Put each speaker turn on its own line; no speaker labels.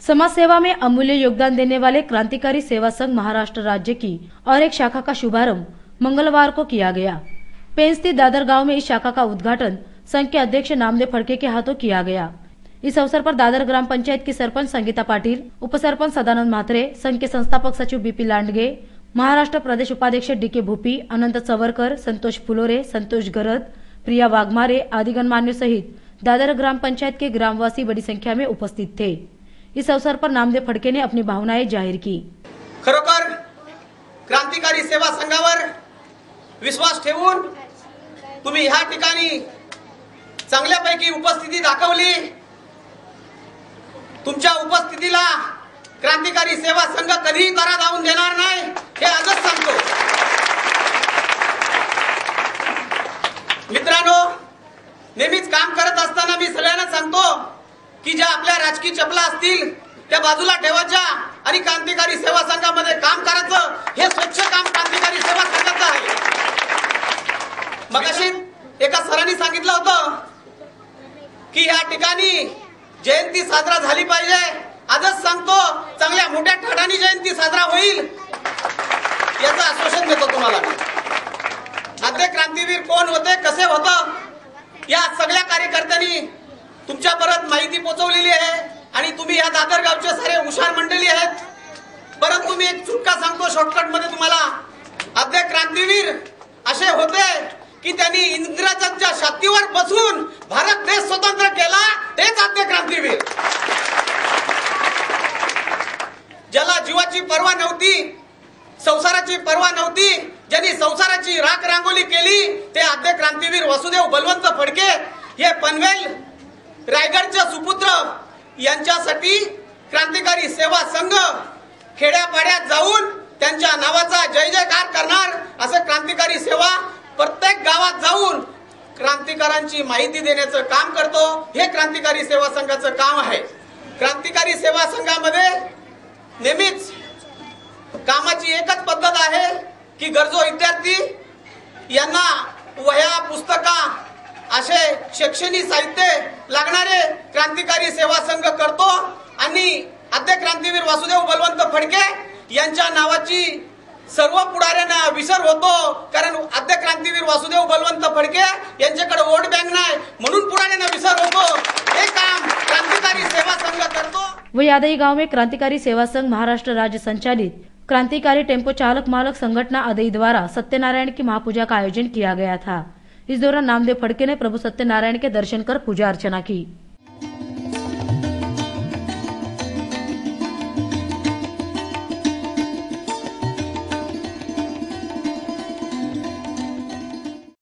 समाज सेवा में अमूल्य योगदान देने वाले क्रांतिकारी सेवा संघ महाराष्ट्र राज्य की और एक शाखा का शुभारंभ मंगलवार को किया गया। पेंच स्थित दादर गांव में इस शाखा का उद्घाटन संघ के अध्यक्ष नामदेव फड़के के हाथों किया गया। इस अवसर पर दादर ग्राम पंचायत की सरपंच संगीता पाटिल, उपसरपंच सदानंद म्हात्रे, संघ के संस्थापक सचिव बीपी लांडगे, महाराष्ट्र प्रदेश उपाध्यक्ष डीके भूपी, अनंत चवरकर, संतोष फुलोरे, संतोष गरद, प्रिया वाघमारे आदि गणमान्यों सहित दादर ग्राम पंचायत के ग्रामवासी बड़ी संख्या में उपस्थित थे। इस अवसर पर नामदेव फड़के ने अपनी भावनाएं जाहिर की।
खरोखर क्रांतिकारी सेवा संघावर विश्वास ठेवून तुम्ही ह्या ठिकाणी चांगल्यापैकी उपस्थिती दाखवली। तुमच्या उपस्थितीला क्रांतिकारी सेवा संघ कधीही तारा जाऊन देणार नाही हे आजच सांगतो। मित्रांनो, नेहमीच काम करत असताना मी सगळ्यांना सांगतो की ज्या आपल्या राजकीय चपला असतील त्या बाजूला ठेवायच्या आणि क्रांतिकारी सेवा संघामध्ये काम करायचं। हे स्वच्छ काम क्रांतिकारी सेवा संघाचं आहे। मगाशी एका सरांनी सांगितलं होतं की या ठिकाणी जयंती साजरा झाली पाहिजे। आजच सांगतो, चांगल्या मोठ्या ठाणाने जयंती साजरा होईल याचं आश्वासन देतो तुम्हाला। आद्य क्रांतीवीर कोण होते, कसे होतं, या सगळ्या कार्यकर्त्यांनी तुमच्या परत माहिती पोहोचवलेली आहे आणि तुम्ही या दादर गावचे सारे हुशार मंडळी आहेत। परंतु मी एक चुटका सांगतो शॉर्टकट मध्ये तुम्हाला। आद्य क्रांतीवीर असे होते की त्यांनी इंग्रजांच्या छातीवर बसून भारत देश स्वतंत्र केला, तेच आद्य क्रांतीवीर। ज्याला जीवाची पर्वा नव्हती, संसाराची पर्वा नव्हती, ज्यांनी संसाराची राख रांगोली केली, ते आद्य क्रांतीवीर वासुदेव बलवंत फडके हे पनवेल रायगडचे सुपुत्र यांच्यासाठी क्रांतिकारी सेवा संघ खेड्यापाड्यात जाऊन त्यांच्या नावाचा जय जयकार करणार। असं क्रांतिकारी सेवा प्रत्येक गावात जाऊन क्रांतिकारांची माहिती देण्याचं काम करतो। हे क्रांतिकारी सेवा संघाचं काम आहे। क्रांतिकारी सेवा संघामध्ये नेहमीच कामाची एकच पद्धत आहे की गरजू विद्यार्थी यांना वह्या, पुस्तका असे शैक्षणिक साहित्य लागणारे क्रांतिकारी सेवा संघ करतो आणि आद्य क्रांतीवीर वासुदेव बलवंत फडके यांच्या नावाची सर्व पुढाऱ्यांना विसर होतो। कारण आद्य क्रांतीवीर वासुदेव बलवंत फडके यांच्याकडे वोट बँक नाही, म्हणून पुढाऱ्यांना विसर होतो। हे काम क्रांतिकारी सेवा संघ करतो।
वही यादई गांव में क्रांतिकारी सेवा संघ महाराष्ट्र राज्य संचालित क्रांतिकारी टेम्पो चालक मालक संगठना अदई द्वारा सत्यनारायण की महापूजा का आयोजन किया गया था। इस दौरान नामदेव फड़के ने प्रभु सत्यनारायण के दर्शन कर पूजा अर्चना की।